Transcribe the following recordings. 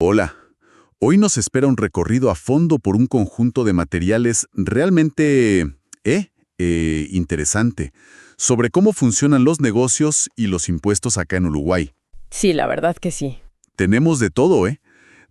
Hola, hoy nos espera un recorrido a fondo por un conjunto de materiales realmente interesante sobre cómo funcionan los negocios y los impuestos acá en Uruguay. Sí, la verdad que sí. Tenemos de todo,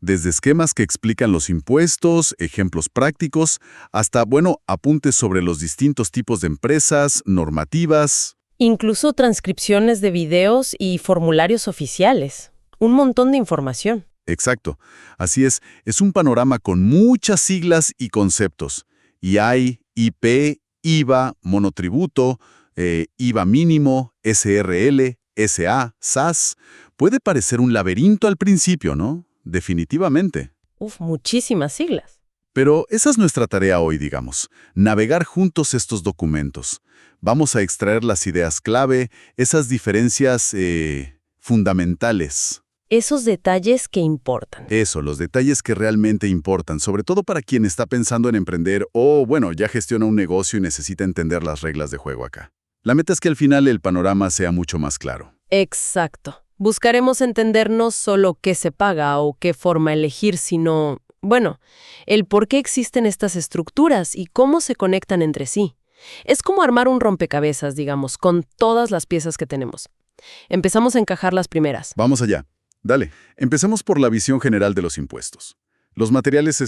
desde esquemas que explican los impuestos, ejemplos prácticos, hasta, bueno, apuntes sobre los distintos tipos de empresas, normativas. Incluso transcripciones de videos y formularios oficiales. Un montón de información. Exacto. Así es un panorama con muchas siglas y conceptos. IAI, IP, IVA, monotributo, IVA mínimo, SRL, SA, SAS. Puede parecer un laberinto al principio, ¿no? Definitivamente. Muchísimas siglas. Pero esa es nuestra tarea hoy, digamos, navegar juntos estos documentos. Vamos a extraer las ideas clave, esas diferencias fundamentales. Esos detalles que importan. Eso, los detalles que realmente importan, sobre todo para quien está pensando en emprender o, bueno, ya gestiona un negocio y necesita entender las reglas de juego acá. La meta es que al final el panorama sea mucho más claro. Exacto. Buscaremos entender no solo qué se paga o qué forma elegir, sino, bueno, el por qué existen estas estructuras y cómo se conectan entre sí. Es como armar un rompecabezas, digamos, con todas las piezas que tenemos. Empezamos a encajar las primeras. Vamos allá. Dale. Empecemos por la visión general de los impuestos. Los materiales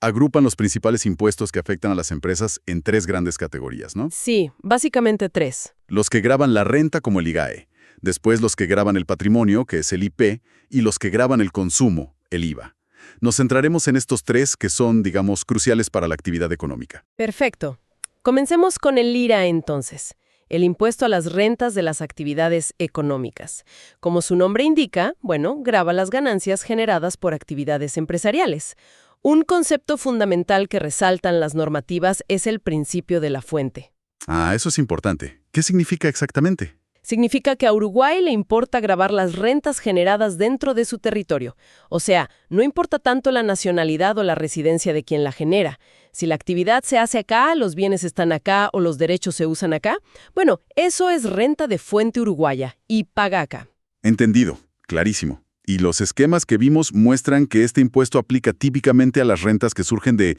agrupan los principales impuestos que afectan a las empresas en tres grandes categorías, ¿no? Sí, básicamente tres. Los que gravan la renta, como el IGAE. Después los que gravan el patrimonio, que es el IP, y los que gravan el consumo, el IVA. Nos centraremos en estos tres que son, digamos, cruciales para la actividad económica. Perfecto. Comencemos con el IRA entonces, el impuesto a las rentas de las actividades económicas. Como su nombre indica, bueno, grava las ganancias generadas por actividades empresariales. Un concepto fundamental que resaltan las normativas es el principio de la fuente. Ah, eso es importante. ¿Qué significa exactamente? Significa que a Uruguay le importa gravar las rentas generadas dentro de su territorio. O sea, no importa tanto la nacionalidad o la residencia de quien la genera. Si la actividad se hace acá, los bienes están acá o los derechos se usan acá, bueno, eso es renta de fuente uruguaya y paga acá. Entendido. Clarísimo. Y los esquemas que vimos muestran que este impuesto aplica típicamente a las rentas que surgen de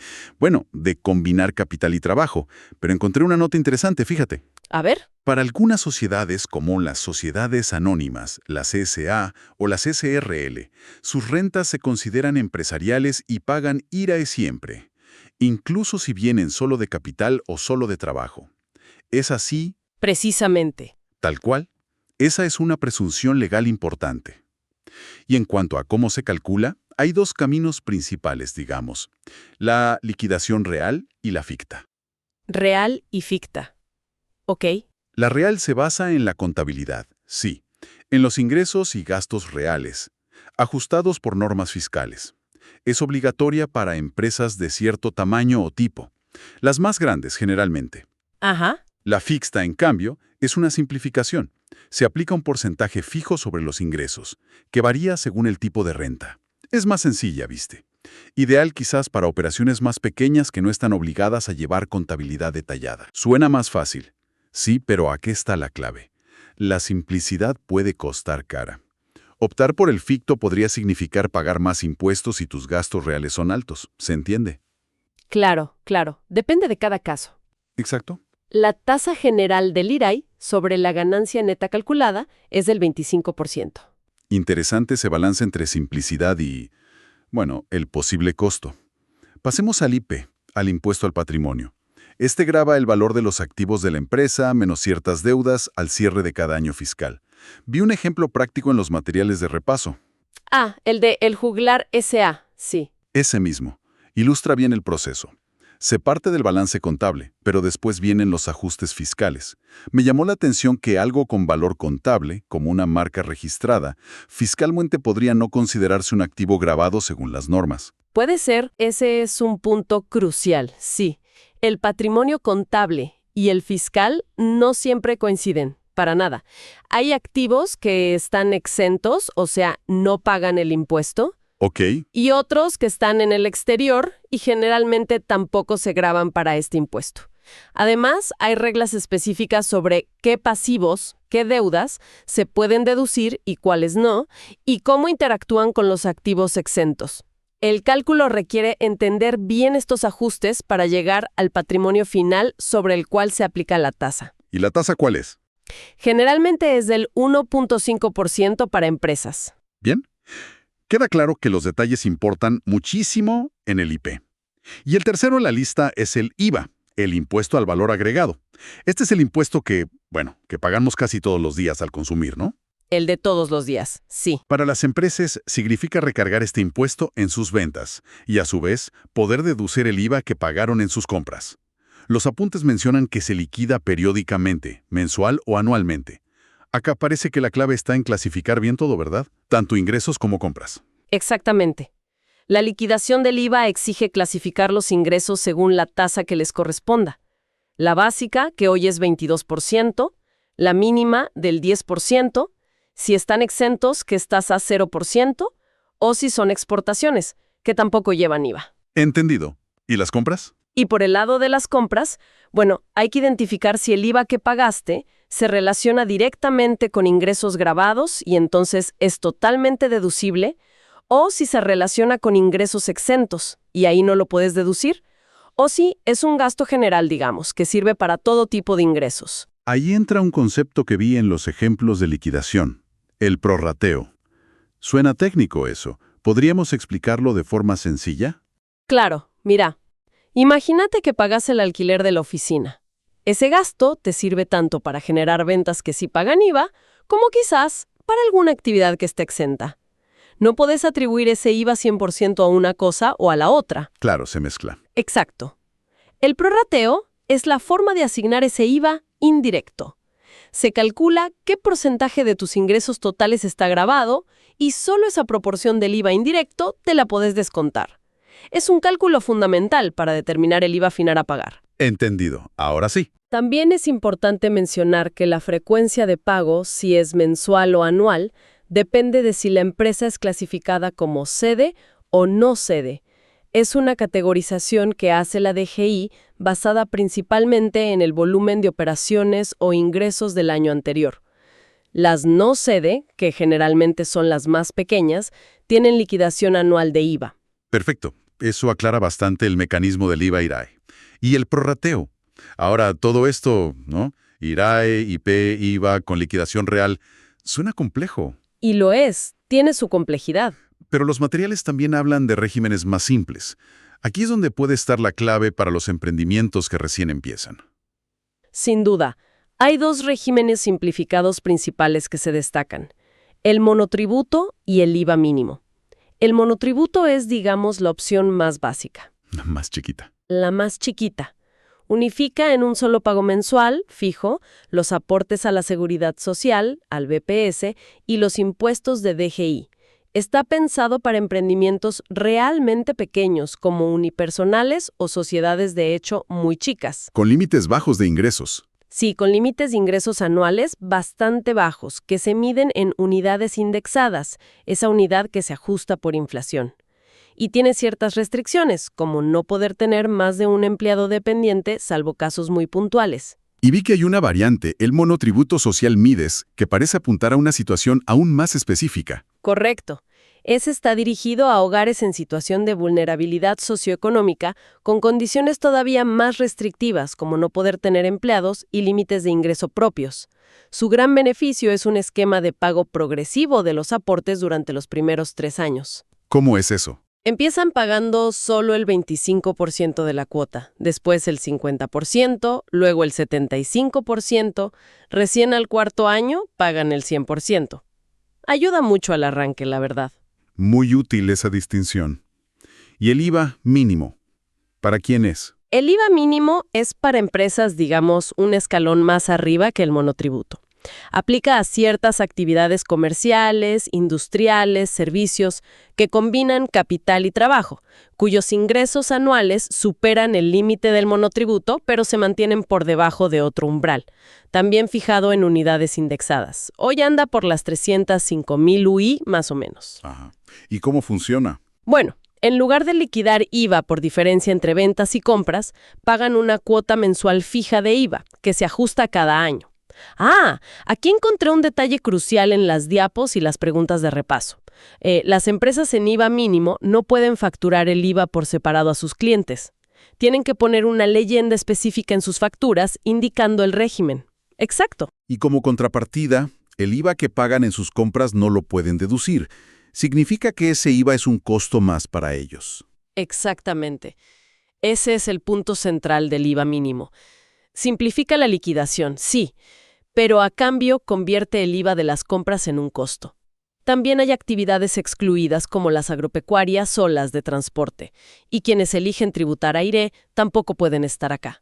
combinar capital y trabajo. Pero encontré una nota interesante, fíjate. A ver. Para algunas sociedades, como las sociedades anónimas, las SA o las SRL, sus rentas se consideran empresariales y pagan IRAE siempre, incluso si vienen solo de capital o solo de trabajo. ¿Es así? Precisamente. Tal cual. Esa es una presunción legal importante. Y en cuanto a cómo se calcula, hay dos caminos principales, digamos: la liquidación real y la ficta. Real y ficta. Ok. La real se basa en la contabilidad, sí, en los ingresos y gastos reales, ajustados por normas fiscales. Es obligatoria para empresas de cierto tamaño o tipo, las más grandes generalmente. Ajá. La ficta, en cambio, es una simplificación. Se aplica un porcentaje fijo sobre los ingresos, que varía según el tipo de renta. Es más sencilla, ¿viste? Ideal quizás para operaciones más pequeñas que no están obligadas a llevar contabilidad detallada. Suena más fácil. Sí, pero aquí está la clave. La simplicidad puede costar cara. Optar por el ficto podría significar pagar más impuestos si tus gastos reales son altos. ¿Se entiende? Claro, claro. Depende de cada caso. Exacto. La tasa general del IRAI sobre la ganancia neta calculada es del 25%. Interesante ese balance entre simplicidad y, bueno, el posible costo. Pasemos al IP, al impuesto al patrimonio. Este grava el valor de los activos de la empresa menos ciertas deudas al cierre de cada año fiscal. Vi un ejemplo práctico en los materiales de repaso. Ah, el de El Juglar S.A., sí. Ese mismo. Ilustra bien el proceso. Se parte del balance contable, pero después vienen los ajustes fiscales. Me llamó la atención que algo con valor contable, como una marca registrada, fiscalmente podría no considerarse un activo gravado según las normas. Puede ser, ese es un punto crucial, sí. El patrimonio contable y el fiscal no siempre coinciden, para nada. Hay activos que están exentos, o sea, no pagan el impuesto, Ok. y otros que están en el exterior y generalmente tampoco se gravan para este impuesto. Además, hay reglas específicas sobre qué pasivos, qué deudas se pueden deducir y cuáles no, y cómo interactúan con los activos exentos. El cálculo requiere entender bien estos ajustes para llegar al patrimonio final sobre el cual se aplica la tasa. ¿Y la tasa cuál es? Generalmente es del 1.5% para empresas. Bien. Queda claro que los detalles importan muchísimo en el IP. Y el tercero en la lista es el IVA, el impuesto al valor agregado. Este es el impuesto que pagamos casi todos los días al consumir, ¿no? El de todos los días, sí. Para las empresas significa recargar este impuesto en sus ventas y, a su vez, poder deducir el IVA que pagaron en sus compras. Los apuntes mencionan que se liquida periódicamente, mensual o anualmente. Acá parece que la clave está en clasificar bien todo, ¿verdad? Tanto ingresos como compras. Exactamente. La liquidación del IVA exige clasificar los ingresos según la tasa que les corresponda. La básica, que hoy es 22%, la mínima del 10%, si están exentos, que es tasa 0%, o si son exportaciones, que tampoco llevan IVA. Entendido. ¿Y las compras? Y por el lado de las compras, bueno, hay que identificar si el IVA que pagaste se relaciona directamente con ingresos grabados y entonces es totalmente deducible, o si se relaciona con ingresos exentos y ahí no lo puedes deducir, o si es un gasto general, digamos, que sirve para todo tipo de ingresos. Ahí entra un concepto que vi en los ejemplos de liquidación, el prorrateo. Suena técnico eso. ¿Podríamos explicarlo de forma sencilla? Claro, mira, imagínate que pagas el alquiler de la oficina. Ese gasto te sirve tanto para generar ventas que sí pagan IVA, como quizás para alguna actividad que esté exenta. No puedes atribuir ese IVA 100% a una cosa o a la otra. Claro, se mezcla. Exacto. El prorrateo es la forma de asignar ese IVA indirecto. Se calcula qué porcentaje de tus ingresos totales está grabado y solo esa proporción del IVA indirecto te la puedes descontar. Es un cálculo fundamental para determinar el IVA final a pagar. Entendido. Ahora sí. También es importante mencionar que la frecuencia de pago, si es mensual o anual, depende de si la empresa es clasificada como sede o no sede. Es una categorización que hace la DGI basada principalmente en el volumen de operaciones o ingresos del año anterior. Las no sede, que generalmente son las más pequeñas, tienen liquidación anual de IVA. Perfecto. Eso aclara bastante el mecanismo del IVA-IRAE. Y el prorrateo. Ahora, todo esto, ¿no? IRAE, IP, IVA, con liquidación real, suena complejo. Y lo es, tiene su complejidad. Pero los materiales también hablan de regímenes más simples. Aquí es donde puede estar la clave para los emprendimientos que recién empiezan. Sin duda, hay dos regímenes simplificados principales que se destacan: el monotributo y el IVA mínimo. El monotributo es, digamos, la opción más básica. Más chiquita. La más chiquita. Unifica en un solo pago mensual, fijo, los aportes a la Seguridad Social, al BPS, y los impuestos de DGI. Está pensado para emprendimientos realmente pequeños, como unipersonales o sociedades de hecho muy chicas. Con límites bajos de ingresos. Sí, con límites de ingresos anuales bastante bajos, que se miden en unidades indexadas, esa unidad que se ajusta por inflación. Y tiene ciertas restricciones, como no poder tener más de un empleado dependiente, salvo casos muy puntuales. Y vi que hay una variante, el monotributo social MIDES, que parece apuntar a una situación aún más específica. Correcto. Ese está dirigido a hogares en situación de vulnerabilidad socioeconómica, con condiciones todavía más restrictivas, como no poder tener empleados y límites de ingreso propios. Su gran beneficio es un esquema de pago progresivo de los aportes durante los primeros 3 años. ¿Cómo es eso? Empiezan pagando solo el 25% de la cuota, después el 50%, luego el 75%, recién al 4.º año pagan el 100%. Ayuda mucho al arranque, la verdad. Muy útil esa distinción. ¿Y el IVA mínimo? ¿Para quién es? El IVA mínimo es para empresas, digamos, un escalón más arriba que el monotributo. Aplica a ciertas actividades comerciales, industriales, servicios que combinan capital y trabajo, cuyos ingresos anuales superan el límite del monotributo, pero se mantienen por debajo de otro umbral, también fijado en unidades indexadas. Hoy anda por las 305,000 UI más o menos. Ajá. ¿Y cómo funciona? Bueno, En lugar de liquidar IVA por diferencia entre ventas y compras, pagan una cuota mensual fija de IVA, que se ajusta cada año. Ah, aquí encontré un detalle crucial en las diapos y las preguntas de repaso. Las empresas en IVA mínimo no pueden facturar el IVA por separado a sus clientes. Tienen que poner una leyenda específica en sus facturas indicando el régimen. Exacto. Y como contrapartida, el IVA que pagan en sus compras no lo pueden deducir. Significa que ese IVA es un costo más para ellos. Exactamente. Ese es el punto central del IVA mínimo. Simplifica la liquidación, sí, pero a cambio convierte el IVA de las compras en un costo. También hay actividades excluidas como las agropecuarias o las de transporte, y quienes eligen tributar a IRE tampoco pueden estar acá.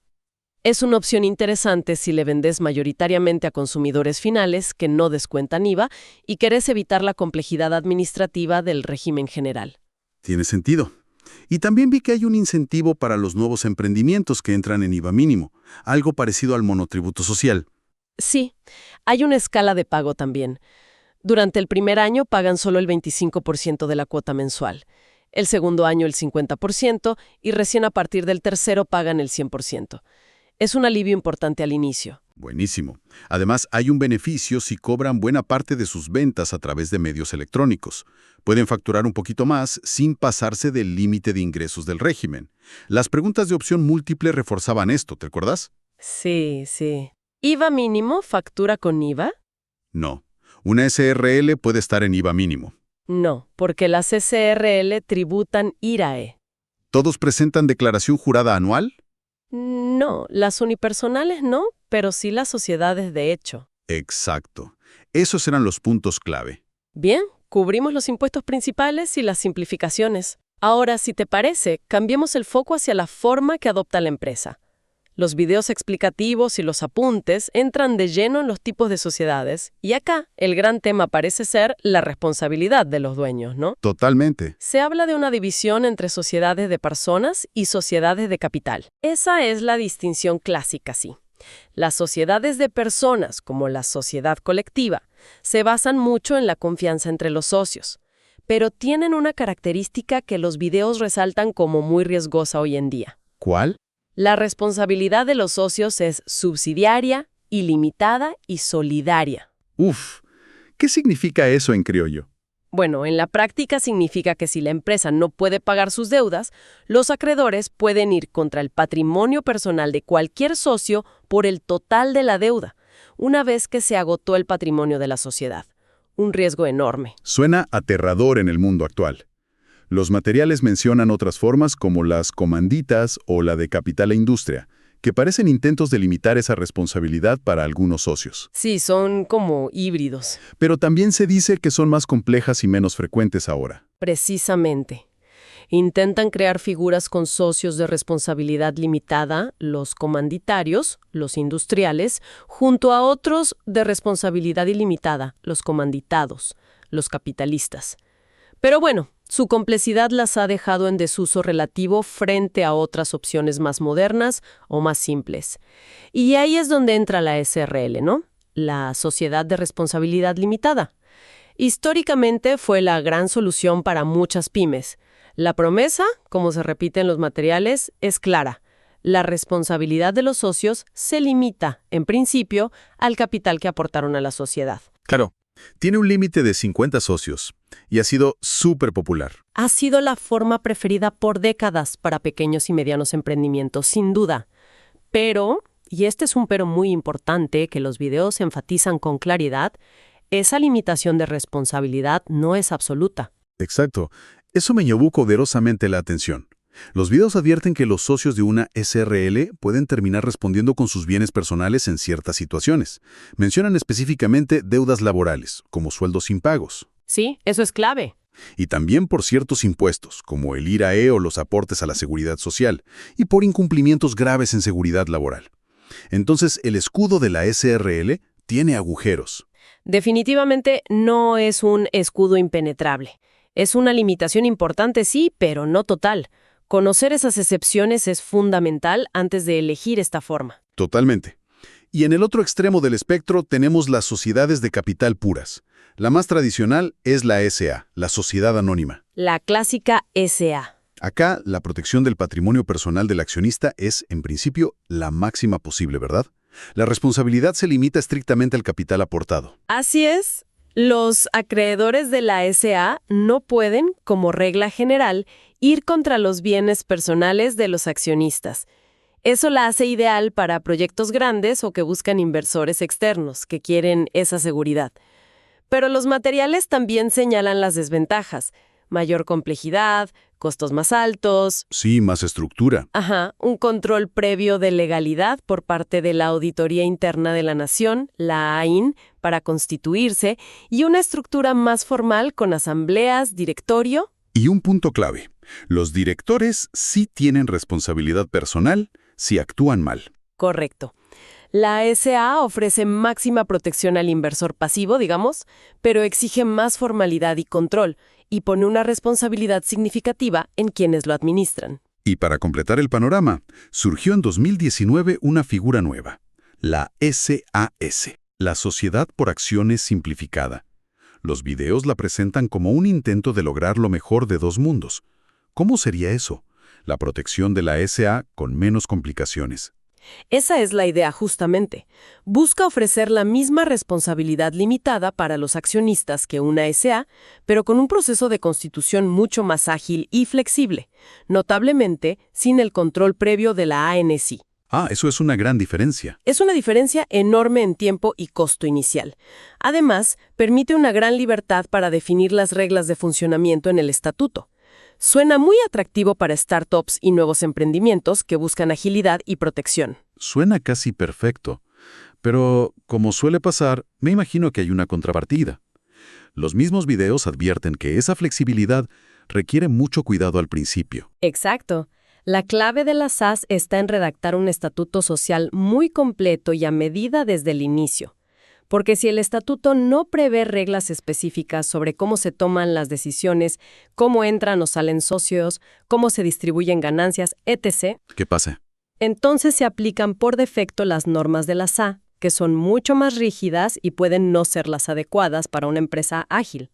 Es una opción interesante si le vendes mayoritariamente a consumidores finales que no descuentan IVA y querés evitar la complejidad administrativa del régimen general. Tiene sentido. Y también vi que hay un incentivo para los nuevos emprendimientos que entran en IVA mínimo, algo parecido al monotributo social. Sí, hay una escala de pago también. Durante el primer año pagan solo el 25% de la cuota mensual, el segundo año el 50% y recién a partir del tercero pagan el 100%. Es un alivio importante al inicio. Buenísimo. Además, hay un beneficio si cobran buena parte de sus ventas a través de medios electrónicos. Pueden facturar un poquito más sin pasarse del límite de ingresos del régimen. Las preguntas de opción múltiple reforzaban esto, ¿te acuerdas? Sí. ¿IVA mínimo factura con IVA? No. Una SRL puede estar en IVA mínimo. No, porque las SRL tributan IRAE. ¿Todos presentan declaración jurada anual? No, las unipersonales no, pero sí las sociedades de hecho. Exacto. Esos eran los puntos clave. Bien, cubrimos los impuestos principales y las simplificaciones. Ahora, si te parece, cambiemos el foco hacia la forma que adopta la empresa. Los videos explicativos y los apuntes entran de lleno en los tipos de sociedades, y acá el gran tema parece ser la responsabilidad de los dueños, ¿no? Totalmente. Se habla de una división entre sociedades de personas y sociedades de capital. Esa es la distinción clásica, sí. Las sociedades de personas, como la sociedad colectiva, se basan mucho en la confianza entre los socios, pero tienen una característica que los videos resaltan como muy riesgosa hoy en día. ¿Cuál? La responsabilidad de los socios es subsidiaria, ilimitada y solidaria. Uf, ¿qué significa eso en criollo? Bueno, en la práctica significa que si la empresa no puede pagar sus deudas, los acreedores pueden ir contra el patrimonio personal de cualquier socio por el total de la deuda, una vez que se agotó el patrimonio de la sociedad. Un riesgo enorme. Suena aterrador en el mundo actual. Los materiales mencionan otras formas como las comanditas o la de capital e industria, que parecen intentos de limitar esa responsabilidad para algunos socios. Sí, son como híbridos. Pero también se dice que son más complejas y menos frecuentes ahora. Precisamente. Intentan crear figuras con socios de responsabilidad limitada, los comanditarios, los industriales, junto a otros de responsabilidad ilimitada, los comanditados, los capitalistas. Pero bueno, su complejidad las ha dejado en desuso relativo frente a otras opciones más modernas o más simples. Y ahí es donde entra la SRL, ¿no? La Sociedad de Responsabilidad Limitada. Históricamente fue la gran solución para muchas pymes. La promesa, como se repite en los materiales, es clara. La responsabilidad de los socios se limita, en principio, al capital que aportaron a la sociedad. Claro, tiene un límite de 50 socios y ha sido súper popular. Ha sido la forma preferida por décadas para pequeños y medianos emprendimientos, sin duda. Pero, y este es un pero muy importante que los videos enfatizan con claridad, esa limitación de responsabilidad no es absoluta. Exacto. Eso me llamó poderosamente la atención. Los videos advierten que los socios de una SRL pueden terminar respondiendo con sus bienes personales en ciertas situaciones. Mencionan específicamente deudas laborales, como sueldos impagos. Sí, eso es clave. Y también por ciertos impuestos, como el IRAE o los aportes a la seguridad social, y por incumplimientos graves en seguridad laboral. Entonces, el escudo de la SRL tiene agujeros. Definitivamente no es un escudo impenetrable. Es una limitación importante, sí, pero no total. Conocer esas excepciones es fundamental antes de elegir esta forma. Totalmente. Y en el otro extremo del espectro tenemos las sociedades de capital puras. La más tradicional es la SA, la Sociedad Anónima. La clásica SA. Acá, la protección del patrimonio personal del accionista es, en principio, la máxima posible, ¿verdad? La responsabilidad se limita estrictamente al capital aportado. Así es. Los acreedores de la SA no pueden, como regla general, ir contra los bienes personales de los accionistas. Eso la hace ideal para proyectos grandes o que buscan inversores externos, que quieren esa seguridad. Pero los materiales también señalan las desventajas. Mayor complejidad, costos más altos. Sí, más estructura. Un control previo de legalidad por parte de la Auditoría Interna de la Nación, la AIN, para constituirse, y una estructura más formal con asambleas, directorio. Y un punto clave. Los directores sí tienen responsabilidad personal si actúan mal. Correcto. La SA ofrece máxima protección al inversor pasivo, digamos, pero exige más formalidad y control, y pone una responsabilidad significativa en quienes lo administran. Y para completar el panorama, surgió en 2019 una figura nueva, la SAS, la Sociedad por Acciones Simplificada. Los videos la presentan como un intento de lograr lo mejor de dos mundos. ¿Cómo sería eso? La protección de la SA con menos complicaciones. Esa es la idea justamente. Busca ofrecer la misma responsabilidad limitada para los accionistas que una SA, pero con un proceso de constitución mucho más ágil y flexible, notablemente sin el control previo de la ANSI. Eso es una gran diferencia. Es una diferencia enorme en tiempo y costo inicial. Además, permite una gran libertad para definir las reglas de funcionamiento en el estatuto. Suena muy atractivo para startups y nuevos emprendimientos que buscan agilidad y protección. Suena casi perfecto, pero como suele pasar, me imagino que hay una contrapartida. Los mismos videos advierten que esa flexibilidad requiere mucho cuidado al principio. Exacto. La clave de la SAS está en redactar un estatuto social muy completo y a medida desde el inicio. Porque si el estatuto no prevé reglas específicas sobre cómo se toman las decisiones, cómo entran o salen socios, cómo se distribuyen ganancias, etc., ¿Qué pasa? entonces se aplican por defecto las normas de la SA, que son mucho más rígidas y pueden no ser las adecuadas para una empresa ágil.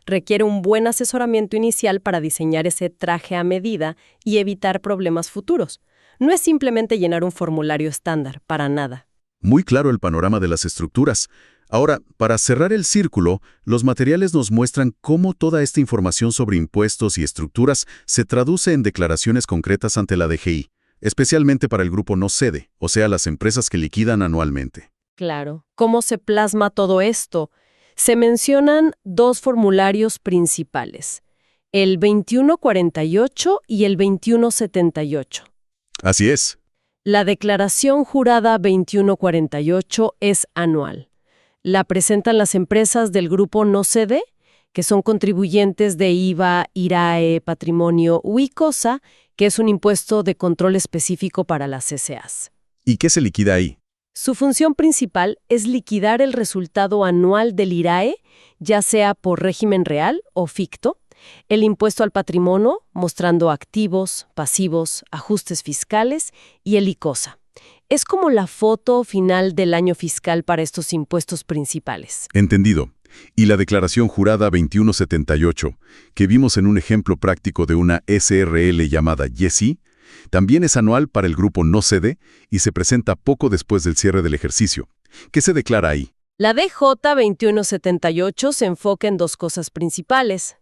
Requiere un buen asesoramiento inicial para diseñar ese traje a medida y evitar problemas futuros. No es simplemente llenar un formulario estándar, para nada. Muy claro el panorama de las estructuras. Ahora, para cerrar el círculo, los materiales nos muestran cómo toda esta información sobre impuestos y estructuras se traduce en declaraciones concretas ante la DGI, especialmente para el grupo no sede, o sea, las empresas que liquidan anualmente. Claro. ¿Cómo se plasma todo esto? Se mencionan dos formularios principales, el 2148 y el 2178. Así es. La declaración jurada 2148 es anual. La presentan las empresas del grupo no sede, que son contribuyentes de IVA, IRAE, patrimonio u ICOSA, que es un impuesto de control específico para las CCAs. ¿Y qué se liquida ahí? Su función principal es liquidar el resultado anual del IRAE, ya sea por régimen real o ficto, el impuesto al patrimonio, mostrando activos, pasivos, ajustes fiscales, y el ICOSA. Es como la foto final del año fiscal para estos impuestos principales. Entendido. Y la declaración jurada 2178, que vimos en un ejemplo práctico de una SRL llamada YESI, también es anual para el grupo no sede y se presenta poco después del cierre del ejercicio. ¿Qué se declara ahí? La DJ 2178 se enfoca en dos cosas principales.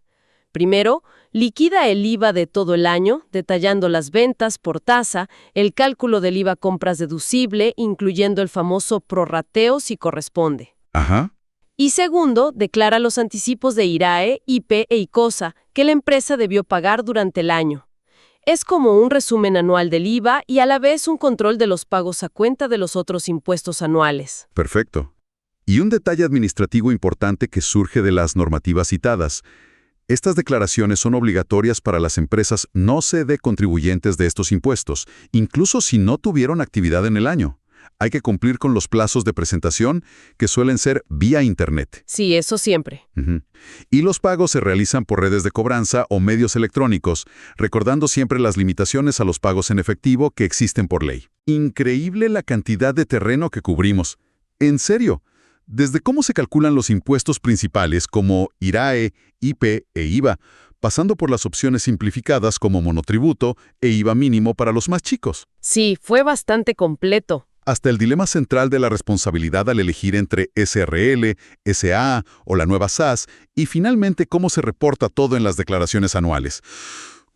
Primero, liquida el IVA de todo el año, detallando las ventas por tasa, el cálculo del IVA compras deducible, incluyendo el famoso prorrateo si corresponde. Ajá. Y segundo, declara los anticipos de IRAE, IP e ICOSA que la empresa debió pagar durante el año. Es como un resumen anual del IVA y a la vez un control de los pagos a cuenta de los otros impuestos anuales. Perfecto. Y un detalle administrativo importante que surge de las normativas citadas. Estas declaraciones son obligatorias para las empresas no sede contribuyentes de estos impuestos, incluso si no tuvieron actividad en el año. Hay que cumplir con los plazos de presentación, que suelen ser vía Internet. Sí, eso siempre. Ujú. Y los pagos se realizan por redes de cobranza o medios electrónicos, recordando siempre las limitaciones a los pagos en efectivo que existen por ley. Increíble la cantidad de terreno que cubrimos. En serio, desde cómo se calculan los impuestos principales como IRAE, IP e IVA, pasando por las opciones simplificadas como monotributo e IVA mínimo para los más chicos, Sí, fue bastante completo. hasta el dilema central de la responsabilidad al elegir entre SRL, SA o la nueva SAS, y finalmente cómo se reporta todo en las declaraciones anuales.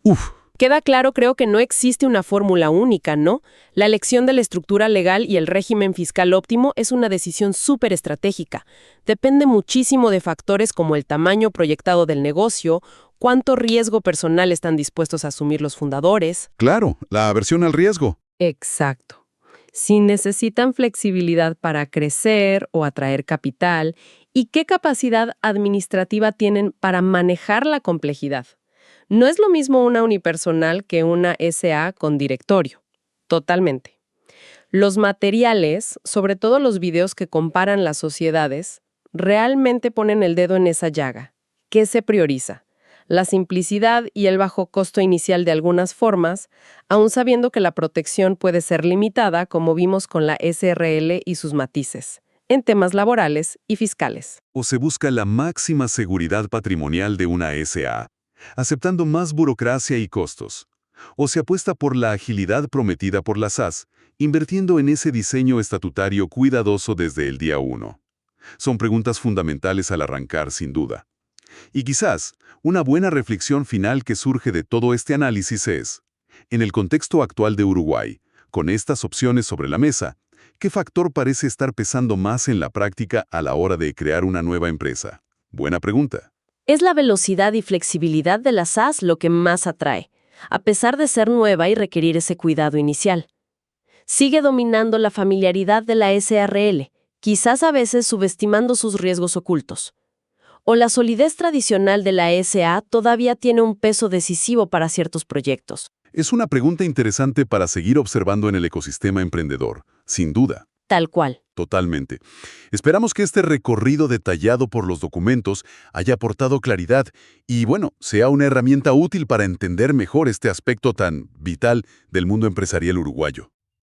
Uf, Queda claro, creo que no existe una fórmula única, ¿no? La elección de la estructura legal y el régimen fiscal óptimo es una decisión súper estratégica. Depende muchísimo de factores como el tamaño proyectado del negocio, cuánto riesgo personal están dispuestos a asumir los fundadores. claro, la aversión al riesgo. Exacto. Si necesitan flexibilidad para crecer o atraer capital, ¿y qué capacidad administrativa tienen para manejar la complejidad? No es lo mismo una unipersonal que una SA con directorio. Totalmente. Los materiales, sobre todo los videos que comparan las sociedades, realmente ponen el dedo en esa llaga. ¿Qué se prioriza? La simplicidad y el bajo costo inicial de algunas formas, aun sabiendo que la protección puede ser limitada, como vimos con la SRL y sus matices, en temas laborales y fiscales. O se busca la máxima seguridad patrimonial de una SA, aceptando más burocracia y costos. O se apuesta por la agilidad prometida por la SAS, invirtiendo en ese diseño estatutario cuidadoso desde el día 1. Son preguntas fundamentales al arrancar, sin duda. Y quizás, una buena reflexión final que surge de todo este análisis es, en el contexto actual de Uruguay, con estas opciones sobre la mesa, ¿qué factor parece estar pesando más en la práctica a la hora de crear una nueva empresa? Buena pregunta. Es la velocidad y flexibilidad de la SAS lo que más atrae, a pesar de ser nueva y requerir ese cuidado inicial. Sigue dominando la familiaridad de la SRL, quizás a veces subestimando sus riesgos ocultos. O la solidez tradicional de la SA todavía tiene un peso decisivo para ciertos proyectos. Es una pregunta interesante para seguir observando en el ecosistema emprendedor, sin duda. Tal cual. Totalmente. Esperamos que este recorrido detallado por los documentos haya aportado claridad y, bueno, sea una herramienta útil para entender mejor este aspecto tan vital del mundo empresarial uruguayo.